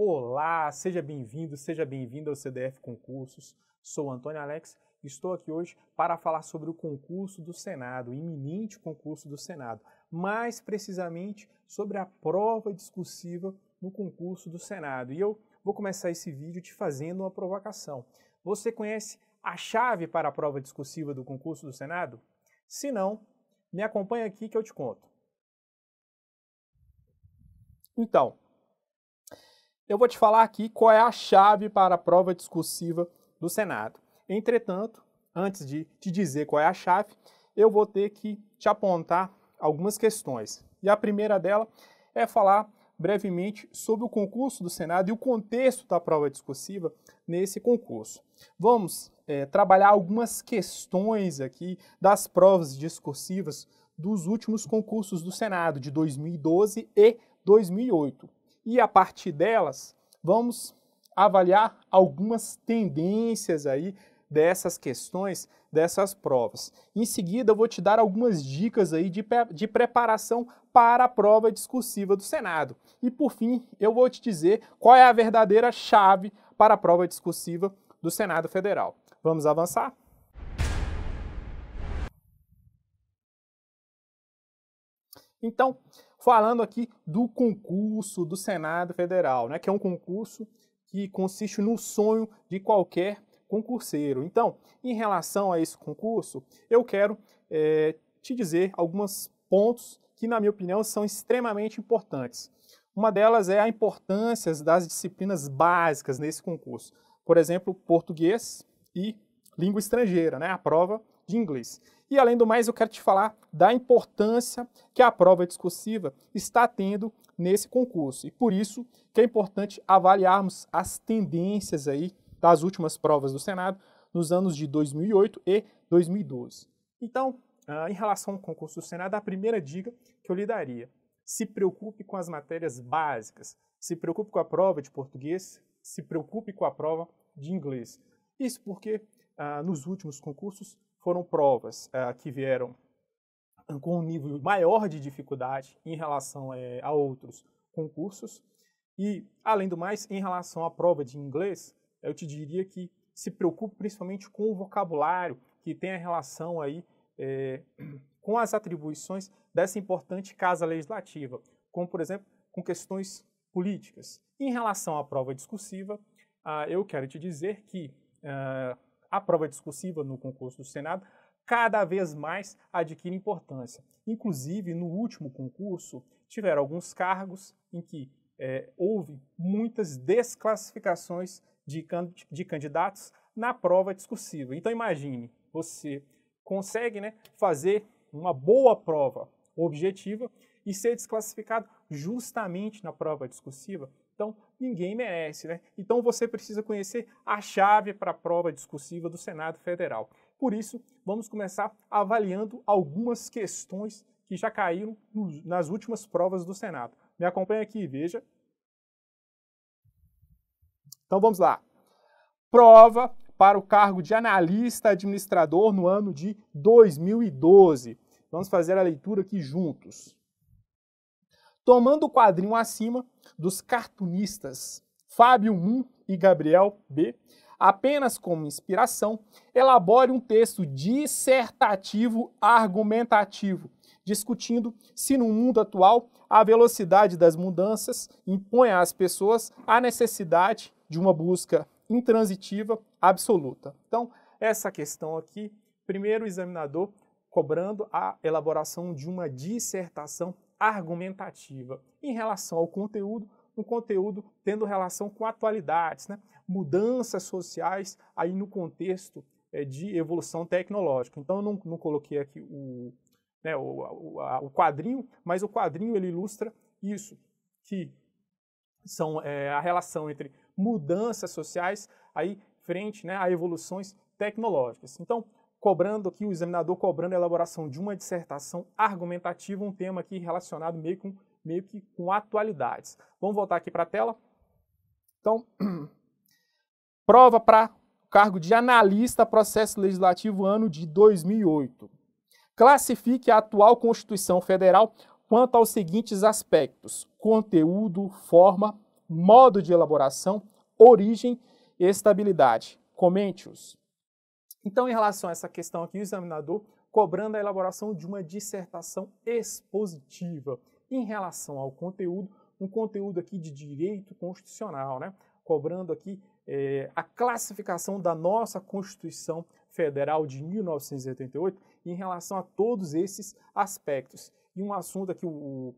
Olá, seja bem-vindo ao CDF Concursos. Sou Antônio Alex e estou aqui hoje para falar sobre o concurso do Senado, o iminente concurso do Senado, mais precisamente sobre a prova discursiva no concurso do Senado. E eu vou começar esse vídeo te fazendo uma provocação. Você conhece a chave para a prova discursiva do concurso do Senado? Se não, me acompanha aqui que eu te conto. Então, eu vou te falar aqui qual é a chave para a prova discursiva do Senado. Entretanto, antes de te dizer qual é a chave, eu vou ter que te apontar algumas questões. E a primeira dela é falar brevemente sobre o concurso do Senado e o contexto da prova discursiva nesse concurso. Vamos trabalhar algumas questões aqui das provas discursivas dos últimos concursos do Senado, de 2012 e 2008. E a partir delas, vamos avaliar algumas tendências aí dessas questões, dessas provas. Em seguida, eu vou te dar algumas dicas aí de preparação para a prova discursiva do Senado. E por fim, eu vou te dizer qual é a verdadeira chave para a prova discursiva do Senado Federal. Vamos avançar? Então, falando aqui do concurso do Senado Federal, né, que é um concurso que consiste no sonho de qualquer concurseiro. Então, em relação a esse concurso, eu quero te dizer alguns pontos que, na minha opinião, são extremamente importantes. Uma delas é a importância das disciplinas básicas nesse concurso. Por exemplo, português e língua estrangeira, né, a prova de inglês. E, além do mais, eu quero te falar da importância que a prova discursiva está tendo nesse concurso. E por isso que é importante avaliarmos as tendências aí das últimas provas do Senado nos anos de 2008 e 2012. Então, em relação ao concurso do Senado, a primeira dica que eu lhe daria: se preocupe com as matérias básicas, se preocupe com a prova de português, se preocupe com a prova de inglês. Isso porque nos últimos concursos foram provas que vieram com um nível maior de dificuldade em relação a outros concursos. E, além do mais, em relação à prova de inglês, eu te diria que se preocupe principalmente com o vocabulário que tem a relação aí com as atribuições dessa importante casa legislativa, como, por exemplo, com questões políticas. Em relação à prova discursiva, eu quero te dizer que a prova discursiva no concurso do Senado cada vez mais adquire importância. Inclusive, no último concurso, tiveram alguns cargos em que houve muitas desclassificações de candidatos na prova discursiva. Então, imagine, você consegue, né, fazer uma boa prova objetiva e ser desclassificado justamente na prova discursiva. Então, ninguém merece, né? Então, você precisa conhecer a chave para a prova discursiva do Senado Federal. Por isso, vamos começar avaliando algumas questões que já caíram nas últimas provas do Senado. Me acompanha aqui e veja. Então, vamos lá. Prova para o cargo de analista administrador no ano de 2012. Vamos fazer a leitura aqui juntos. Tomando o quadrinho acima dos cartunistas Fábio 1 e Gabriel B, apenas como inspiração, elabore um texto dissertativo argumentativo, discutindo se no mundo atual a velocidade das mudanças impõe às pessoas a necessidade de uma busca intransitiva absoluta. Então, essa questão aqui, primeiro o examinador cobrando a elaboração de uma dissertação argumentativa. Em relação ao conteúdo, um conteúdo tendo relação com atualidades, né? Mudanças sociais aí no contexto de evolução tecnológica. Então, eu não coloquei aqui o quadrinho, mas o quadrinho ele ilustra isso, que são a relação entre mudanças sociais aí frente, né, a evoluções tecnológicas. Então, cobrando aqui, o examinador cobrando a elaboração de uma dissertação argumentativa, um tema aqui relacionado meio que com atualidades. Vamos voltar aqui para a tela? Então, prova para o cargo de analista processo legislativo ano de 2008. Classifique a atual Constituição Federal quanto aos seguintes aspectos: conteúdo, forma, modo de elaboração, origem e estabilidade. Comente-os. Então, em relação a essa questão aqui, o examinador cobrando a elaboração de uma dissertação expositiva. Em relação ao conteúdo, um conteúdo aqui de direito constitucional, né? Cobrando aqui a classificação da nossa Constituição Federal de 1988 em relação a todos esses aspectos. E um assunto aqui, o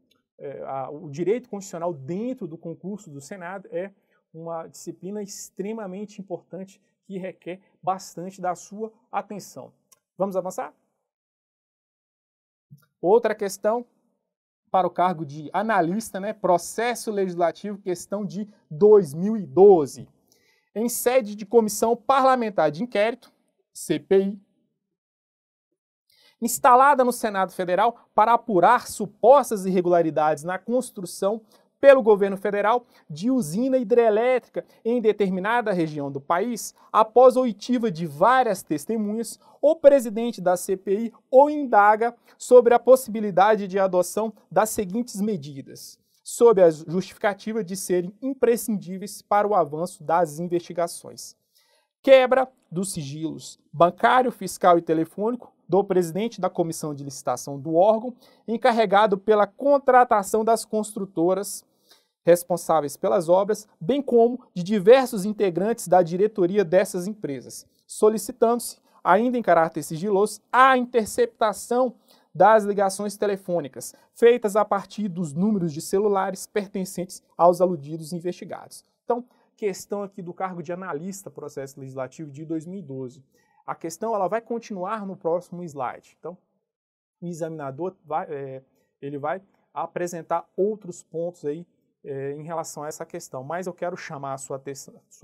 direito constitucional dentro do concurso do Senado é uma disciplina extremamente importante que requer bastante da sua atenção. Vamos avançar? Outra questão para o cargo de analista, né? Processo Legislativo, questão de 2012. Em sede de Comissão Parlamentar de Inquérito, CPI, instalada no Senado Federal para apurar supostas irregularidades na construção pelo governo federal de usina hidrelétrica em determinada região do país, após oitiva de várias testemunhas, o presidente da CPI o indaga sobre a possibilidade de adoção das seguintes medidas, sob a justificativa de serem imprescindíveis para o avanço das investigações. Quebra dos sigilos bancário, fiscal e telefônico do presidente da comissão de licitação do órgão, encarregado pela contratação das construtoras responsáveis pelas obras, bem como de diversos integrantes da diretoria dessas empresas, solicitando-se, ainda em caráter sigiloso, a interceptação das ligações telefônicas, feitas a partir dos números de celulares pertencentes aos aludidos investigados. Então, questão aqui do cargo de analista processo legislativo de 2012. A questão ela vai continuar no próximo slide. Então, o examinador ele vai apresentar outros pontos aí em relação a essa questão, mas eu quero chamar a sua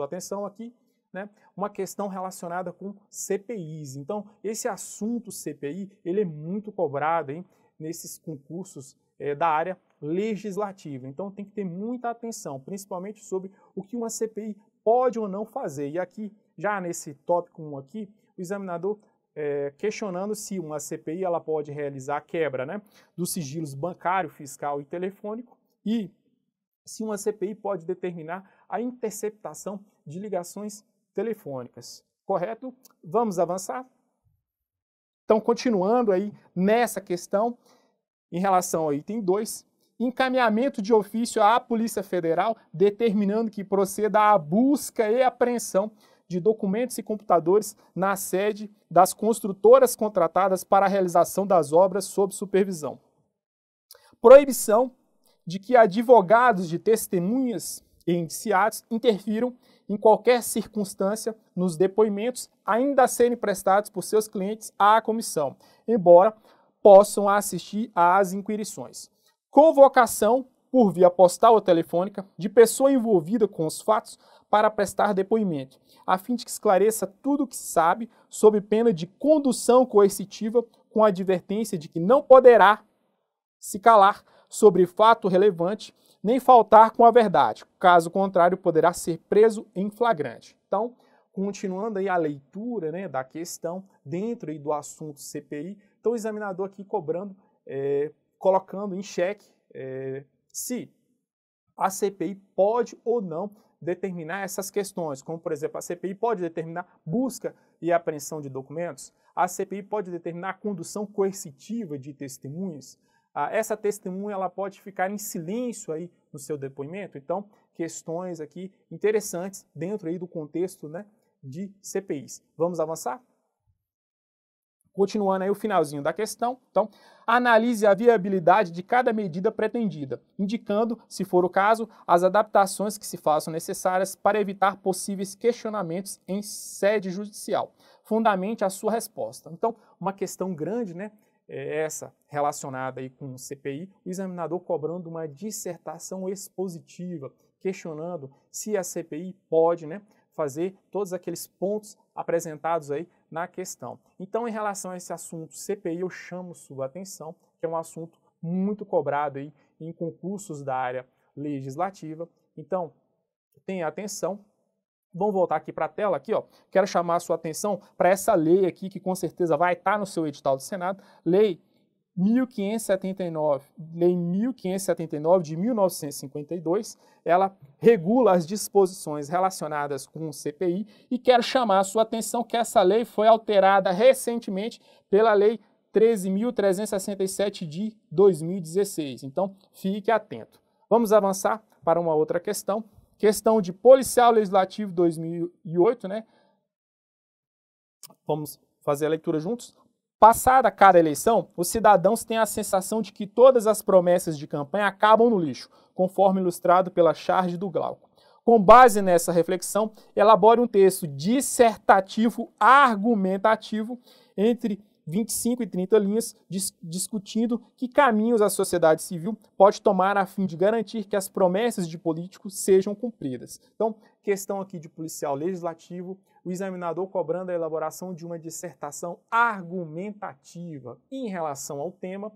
atenção aqui, né, uma questão relacionada com CPIs. Então, esse assunto CPI, ele é muito cobrado hein, nesses concursos da área legislativa. Então, tem que ter muita atenção, principalmente sobre o que uma CPI pode ou não fazer. E aqui, já nesse tópico 1 aqui, o examinador questionando se uma CPI ela pode realizar a quebra, né, dos sigilos bancário, fiscal e telefônico e se uma CPI pode determinar a interceptação de ligações telefônicas. Correto? Vamos avançar? Então, continuando aí nessa questão, em relação ao item 2, encaminhamento de ofício à Polícia Federal determinando que proceda à busca e apreensão de documentos e computadores na sede das construtoras contratadas para a realização das obras sob supervisão. Proibição de que advogados de testemunhas e indiciados interfiram em qualquer circunstância nos depoimentos ainda a serem prestados por seus clientes à comissão, embora possam assistir às inquirições. Convocação, por via postal ou telefônica, de pessoa envolvida com os fatos para prestar depoimento, a fim de que esclareça tudo o que se sabe, sob pena de condução coercitiva, com a advertência de que não poderá se calar sobre fato relevante, nem faltar com a verdade. Caso contrário, poderá ser preso em flagrante. Então, continuando aí a leitura né, da questão dentro aí do assunto CPI, então o examinador aqui cobrando, colocando em xeque se a CPI pode ou não determinar essas questões, como por exemplo, a CPI pode determinar busca e apreensão de documentos, a CPI pode determinar a condução coercitiva de testemunhas, essa testemunha ela pode ficar em silêncio aí no seu depoimento. Então, questões aqui interessantes dentro aí do contexto né, de CPIs. Vamos avançar? Continuando aí o finalzinho da questão. Então, analise a viabilidade de cada medida pretendida, indicando, se for o caso, as adaptações que se façam necessárias para evitar possíveis questionamentos em sede judicial. Fundamente a sua resposta. Então, uma questão grande, né? Essa relacionada aí com o CPI, o examinador cobrando uma dissertação expositiva, questionando se a CPI pode né, fazer todos aqueles pontos apresentados aí na questão. Então, em relação a esse assunto CPI, eu chamo sua atenção, que é um assunto muito cobrado aí em concursos da área legislativa. Então, tenha atenção. Vamos voltar aqui para a tela, aqui, ó. Quero chamar a sua atenção para essa lei aqui, que com certeza vai estar no seu edital do Senado, Lei Lei 1579 de 1952, ela regula as disposições relacionadas com o CPI e quero chamar a sua atenção que essa lei foi alterada recentemente pela Lei 13.367 de 2016. Então, fique atento. Vamos avançar para uma outra questão. Questão de policial legislativo 2008, né? Vamos fazer a leitura juntos. Passada cada eleição, os cidadãos têm a sensação de que todas as promessas de campanha acabam no lixo, conforme ilustrado pela charge do Glauco. Com base nessa reflexão, elabore um texto dissertativo argumentativo entre 25 e 30 linhas, discutindo que caminhos a sociedade civil pode tomar a fim de garantir que as promessas de políticos sejam cumpridas. Então, questão aqui de policial legislativo, o examinador cobrando a elaboração de uma dissertação argumentativa em relação ao tema,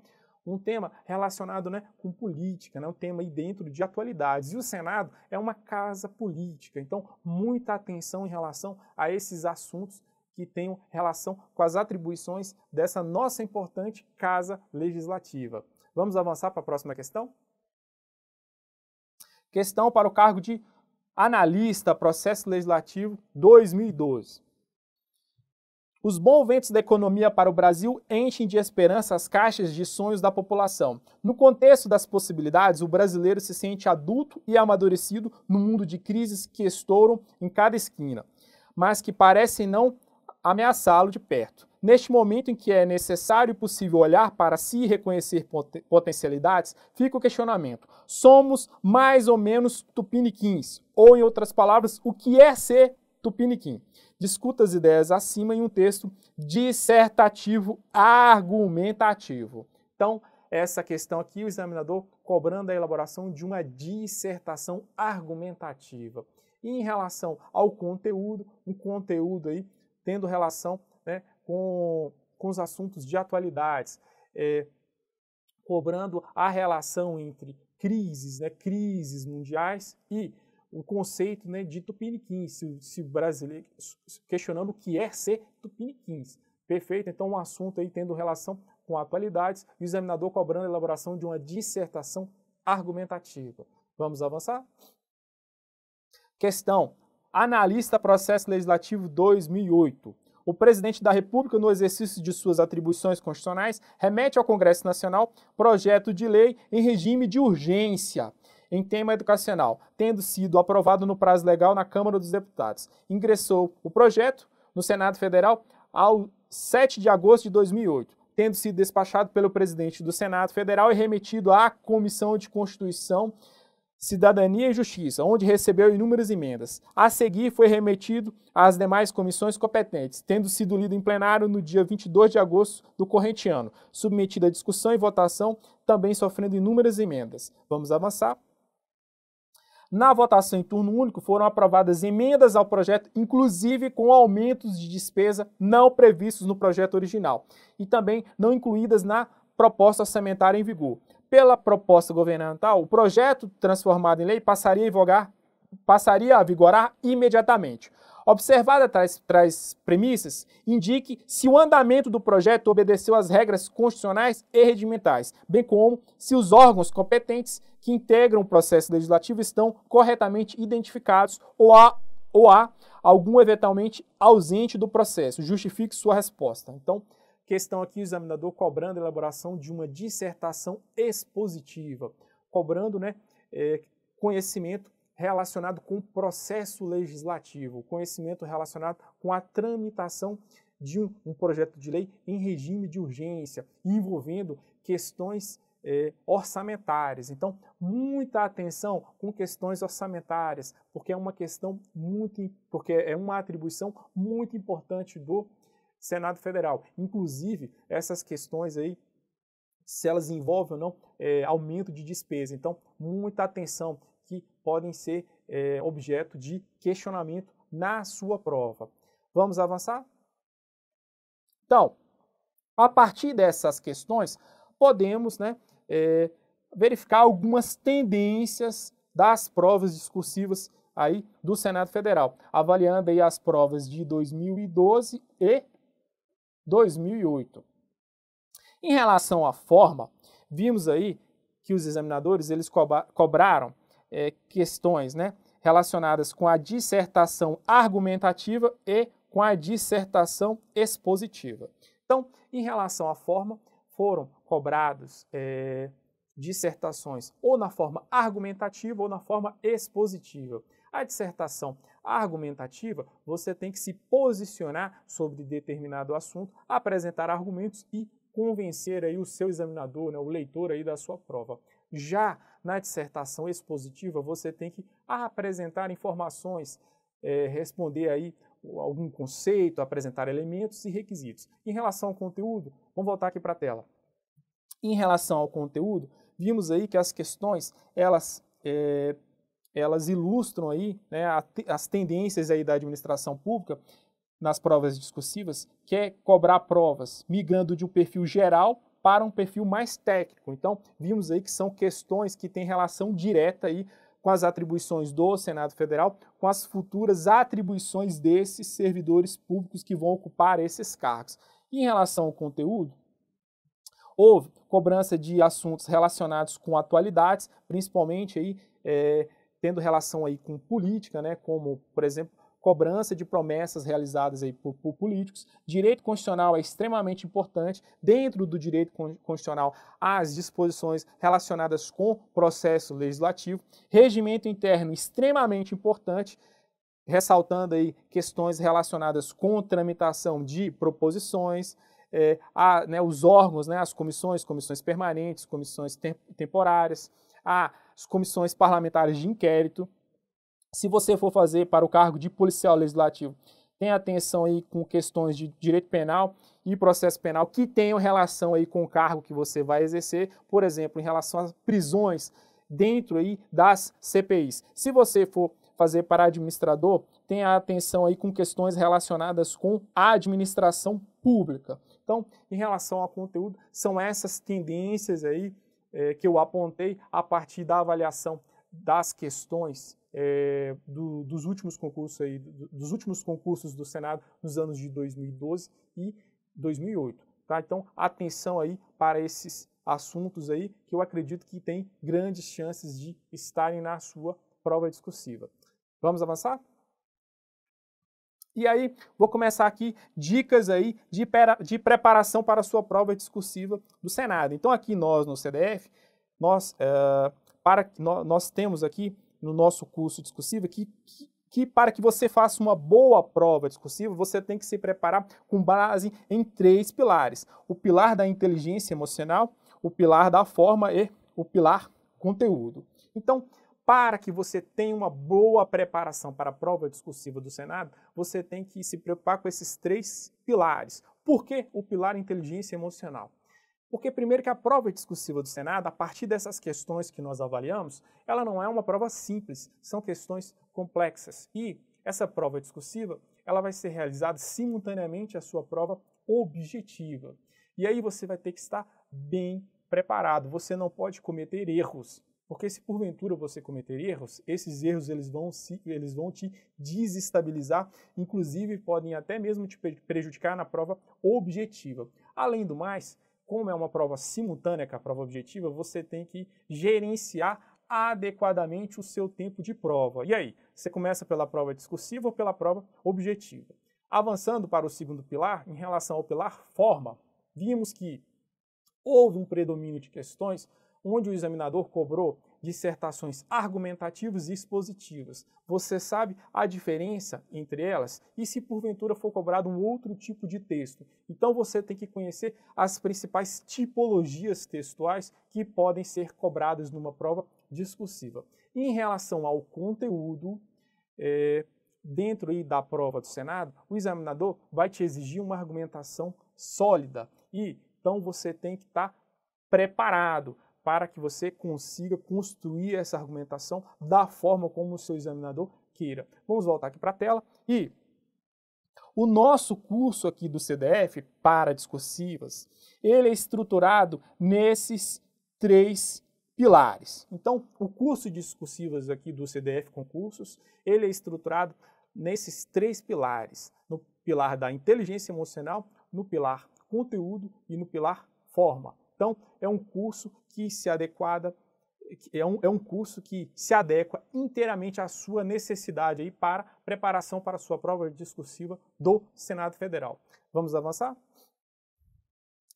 um tema relacionado, né, com política, né, um tema aí dentro de atualidades. E o Senado é uma casa política, então muita atenção em relação a esses assuntos que tenham relação com as atribuições dessa nossa importante casa legislativa. Vamos avançar para a próxima questão? Questão para o cargo de analista processo legislativo 2012. Os bons ventos da economia para o Brasil enchem de esperança as caixas de sonhos da população. No contexto das possibilidades, o brasileiro se sente adulto e amadurecido no mundo de crises que estouram em cada esquina, mas que parecem não ameaçá-lo de perto. Neste momento em que é necessário e possível olhar para si e reconhecer potencialidades, fica o questionamento. Somos mais ou menos tupiniquins? Ou, em outras palavras, o que é ser tupiniquim? Discuta as ideias acima em um texto dissertativo argumentativo. Então, essa questão aqui, o examinador cobrando a elaboração de uma dissertação argumentativa. E em relação ao conteúdo, um conteúdo aí tendo relação, né, com os assuntos de atualidades, cobrando a relação entre crises, né, crises mundiais e o conceito, né, de tupiniquins, se brasileiro, questionando o que é ser tupiniquins. Perfeito? Então, um assunto aí tendo relação com atualidades e o examinador cobrando a elaboração de uma dissertação argumentativa. Vamos avançar? Questão. Analista processo legislativo 2008. O presidente da República, no exercício de suas atribuições constitucionais, remete ao Congresso Nacional projeto de lei em regime de urgência em tema educacional, tendo sido aprovado no prazo legal na Câmara dos Deputados. Ingressou o projeto no Senado Federal ao 7 de agosto de 2008, tendo sido despachado pelo presidente do Senado Federal e remetido à Comissão de Constituição, Cidadania e Justiça, onde recebeu inúmeras emendas. A seguir, foi remetido às demais comissões competentes, tendo sido lido em plenário no dia 22 de agosto do corrente ano, submetido à discussão e votação, também sofrendo inúmeras emendas. Vamos avançar. Na votação em turno único, foram aprovadas emendas ao projeto, inclusive com aumentos de despesa não previstos no projeto original, e também não incluídas na proposta orçamentária em vigor. Pela proposta governamental, o projeto transformado em lei passaria a vigorar imediatamente. Observada tais premissas, indique se o andamento do projeto obedeceu às regras constitucionais e regimentais, bem como se os órgãos competentes que integram o processo legislativo estão corretamente identificados ou há algum eventualmente ausente do processo. Justifique sua resposta. Então, questão aqui, o examinador cobrando a elaboração de uma dissertação expositiva, cobrando, né, conhecimento relacionado com o processo legislativo, conhecimento relacionado com a tramitação de um projeto de lei em regime de urgência, envolvendo questões orçamentárias. Então, muita atenção com questões orçamentárias, porque é uma atribuição muito importante do Senado Federal. Inclusive, essas questões aí, se elas envolvem ou não aumento de despesa. Então, muita atenção, que podem ser objeto de questionamento na sua prova. Vamos avançar? Então, a partir dessas questões, podemos, né, verificar algumas tendências das provas discursivas aí do Senado Federal, avaliando aí as provas de 2012 e 2008. Em relação à forma, vimos aí que os examinadores eles cobraram questões, né, relacionadas com a dissertação argumentativa e com a dissertação expositiva. Então, em relação à forma, foram cobrados dissertações ou na forma argumentativa ou na forma expositiva. A dissertação argumentativa, você tem que se posicionar sobre determinado assunto, apresentar argumentos e convencer aí o seu examinador, né, o leitor aí da sua prova. Já na dissertação expositiva, você tem que apresentar informações, responder aí algum conceito, apresentar elementos e requisitos. Em relação ao conteúdo, vamos voltar aqui para a tela. Em relação ao conteúdo, vimos aí que as questões, elas ilustram aí, né, as tendências aí da administração pública nas provas discursivas, que é cobrar provas migrando de um perfil geral para um perfil mais técnico. Então, vimos aí que são questões que têm relação direta aí com as atribuições do Senado Federal, com as futuras atribuições desses servidores públicos que vão ocupar esses cargos. E em relação ao conteúdo, houve cobrança de assuntos relacionados com atualidades, principalmente aí, tendo relação aí com política, né, como, por exemplo, cobrança de promessas realizadas aí por políticos. Direito constitucional é extremamente importante. Dentro do direito constitucional, as disposições relacionadas com processo legislativo. Regimento interno extremamente importante, ressaltando aí questões relacionadas com tramitação de proposições, os órgãos, né, as comissões permanentes, comissões temporárias, as comissões parlamentares de inquérito. Se você for fazer para o cargo de policial legislativo, tenha atenção aí com questões de direito penal e processo penal que tenham relação aí com o cargo que você vai exercer, por exemplo, em relação às prisões dentro aí das CPIs. Se você for fazer para administrador, tenha atenção aí com questões relacionadas com a administração pública. Então, em relação ao conteúdo, são essas tendências aí que eu apontei a partir da avaliação das questões dos últimos concursos aí, dos últimos concursos do Senado nos anos de 2012 e 2008. Tá? Então, atenção aí para esses assuntos aí que eu acredito que tem grandes chances de estarem na sua prova discursiva. Vamos avançar? E aí, vou começar aqui dicas aí de preparação para a sua prova discursiva do Senado. Então, aqui nós no CDF, nós temos aqui no nosso curso discursivo que para que você faça uma boa prova discursiva, você tem que se preparar com base em 3 pilares. O pilar da inteligência emocional, o pilar da forma e o pilar conteúdo. Então, para que você tenha uma boa preparação para a prova discursiva do Senado, você tem que se preocupar com esses 3 pilares. Por que o pilar inteligência emocional? Porque, primeiro, que a prova discursiva do Senado, a partir dessas questões que nós avaliamos, ela não é uma prova simples, são questões complexas. E essa prova discursiva, ela vai ser realizada simultaneamente à sua prova objetiva. E aí você vai ter que estar bem preparado, você não pode cometer erros. Porque se porventura você cometer erros, esses erros eles vão te desestabilizar, inclusive podem até mesmo te prejudicar na prova objetiva. Além do mais, como é uma prova simultânea com a prova objetiva, você tem que gerenciar adequadamente o seu tempo de prova. E aí, você começa pela prova discursiva ou pela prova objetiva? Avançando para o segundo pilar, em relação ao pilar forma, vimos que houve um predomínio de questões onde o examinador cobrou dissertações argumentativas e expositivas. Você sabe a diferença entre elas? E se porventura for cobrado um outro tipo de texto? Então você tem que conhecer as principais tipologias textuais que podem ser cobradas numa prova discursiva. E em relação ao conteúdo, dentro aí da prova do Senado, o examinador vai te exigir uma argumentação sólida. E então você tem que estar preparado para que você consiga construir essa argumentação da forma como o seu examinador queira. Vamos voltar aqui para a tela. E o nosso curso aqui do CDF para discursivas, ele é estruturado nesses 3 pilares. Então, o curso de discursivas aqui do CDF Concursos, ele é estruturado nesses 3 pilares. No pilar da inteligência emocional, no pilar conteúdo e no pilar forma. Então, é um curso que se adequa inteiramente à sua necessidade aí para preparação para a sua prova discursiva do Senado Federal. Vamos avançar?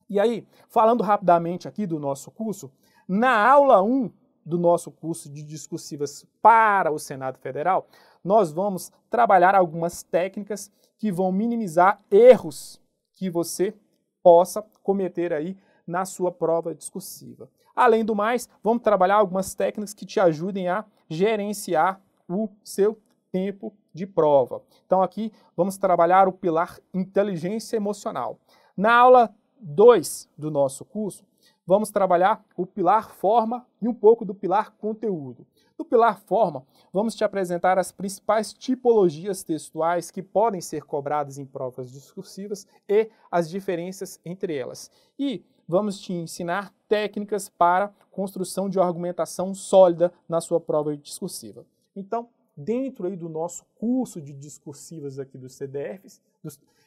E aí, falando rapidamente aqui do nosso curso, na aula 1 do nosso curso de discursivas para o Senado Federal, nós vamos trabalhar algumas técnicas que vão minimizar erros que você possa cometer aí na sua prova discursiva. Além do mais, vamos trabalhar algumas técnicas que te ajudem a gerenciar o seu tempo de prova. Então aqui vamos trabalhar o pilar inteligência emocional. Na aula 2 do nosso curso, vamos trabalhar o pilar forma e um pouco do pilar conteúdo. No pilar forma, vamos te apresentar as principais tipologias textuais que podem ser cobradas em provas discursivas e as diferenças entre elas. E vamos te ensinar técnicas para construção de argumentação sólida na sua prova discursiva. Então, dentro aí do nosso curso de discursivas aqui do CDF,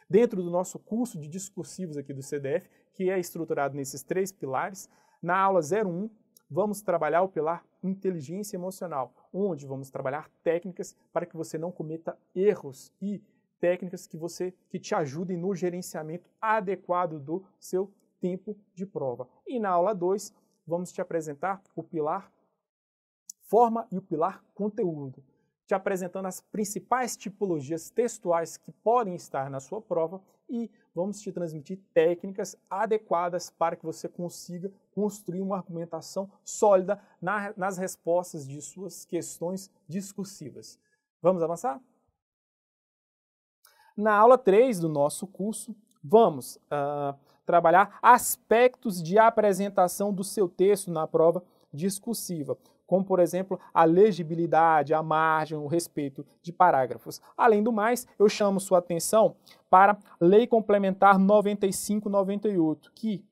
dentro do nosso curso de discursivos aqui do CDF, que é estruturado nesses 3 pilares, na aula 01, vamos trabalhar o pilar inteligência emocional, onde vamos trabalhar técnicas para que você não cometa erros e técnicas que te ajudem no gerenciamento adequado do seu tempo de prova. E na aula 2, vamos te apresentar o pilar forma e o pilar conteúdo, te apresentando as principais tipologias textuais que podem estar na sua prova e vamos te transmitir técnicas adequadas para que você consiga construir uma argumentação sólida nas respostas de suas questões discursivas. Vamos avançar? Na aula 3 do nosso curso, vamos trabalhar aspectos de apresentação do seu texto na prova discursiva, como, por exemplo, a legibilidade, a margem, o respeito de parágrafos. Além do mais, eu chamo sua atenção para a Lei Complementar 95/98, que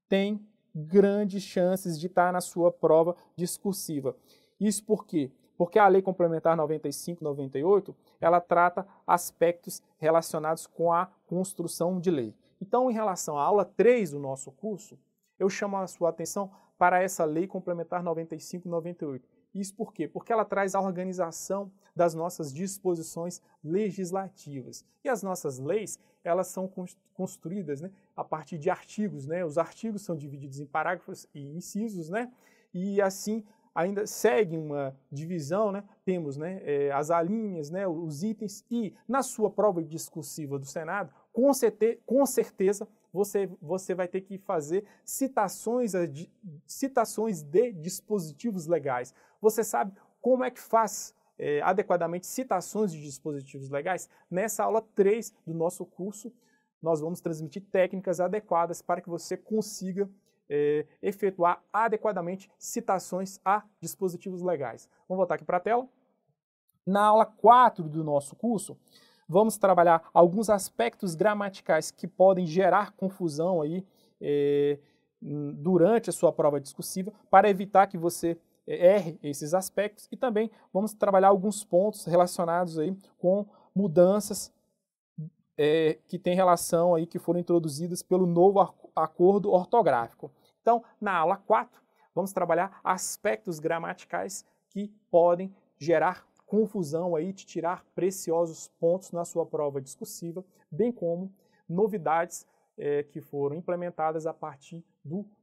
tem grandes chances de estar na sua prova discursiva. Isso por quê? Porque a Lei Complementar 95/98, ela trata aspectos relacionados com a construção de lei. Então, em relação à aula 3 do nosso curso, eu chamo a sua atenção para essa Lei Complementar 95/98. Isso por quê? Porque ela traz a organização das nossas disposições legislativas. E as nossas leis, elas são construídas, né, a partir de artigos, né? Os artigos são divididos em parágrafos e incisos, né? E assim ainda segue uma divisão, né? Temos, né, as alíneas, né, os itens, e na sua prova discursiva do Senado, com certeza você vai ter que fazer citações de dispositivos legais. Você sabe como é que faz adequadamente citações de dispositivos legais? Nessa aula 3 do nosso curso, nós vamos transmitir técnicas adequadas para que você consiga efetuar adequadamente citações a dispositivos legais. Vamos voltar aqui para a tela. Na aula 4 do nosso curso, vamos trabalhar alguns aspectos gramaticais que podem gerar confusão aí, durante a sua prova discursiva, para evitar que você erre esses aspectos, e também vamos trabalhar alguns pontos relacionados aí com mudanças que têm relação aí, que foram introduzidas pelo novo acordo ortográfico. Então, na aula 4, vamos trabalhar aspectos gramaticais que podem gerar confusão aí, de tirar preciosos pontos na sua prova discursiva, bem como novidades que foram implementadas a partir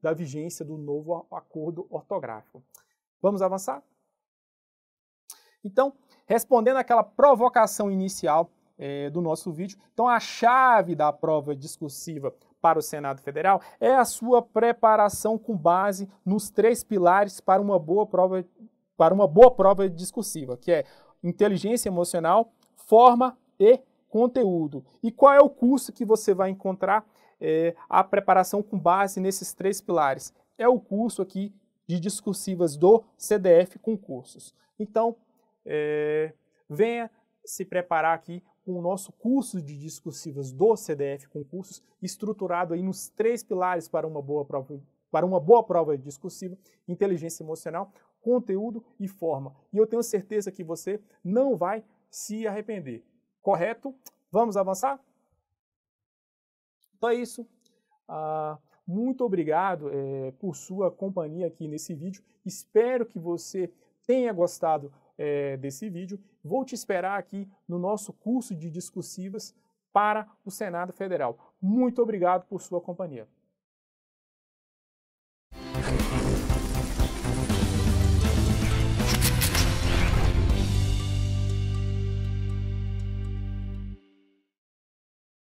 da vigência do novo acordo ortográfico. Vamos avançar? Então, respondendo àquela provocação inicial do nosso vídeo, então a chave da prova discursiva para o Senado Federal é a sua preparação com base nos 3 pilares para uma boa prova discursiva, que é inteligência emocional, forma e conteúdo. E qual é o curso que você vai encontrar a preparação com base nesses 3 pilares? É o curso aqui de discursivas do CDF Concursos. Então, venha se preparar aqui com o nosso curso de discursivas do CDF Concursos, estruturado aí nos 3 pilares para uma boa prova discursiva: inteligência emocional, conteúdo e forma. E eu tenho certeza que você não vai se arrepender. Correto? Vamos avançar? Então é isso. muito obrigado por sua companhia aqui nesse vídeo. Espero que você tenha gostado desse vídeo. Vou te esperar aqui no nosso curso de discursivas para o Senado Federal. Muito obrigado por sua companhia.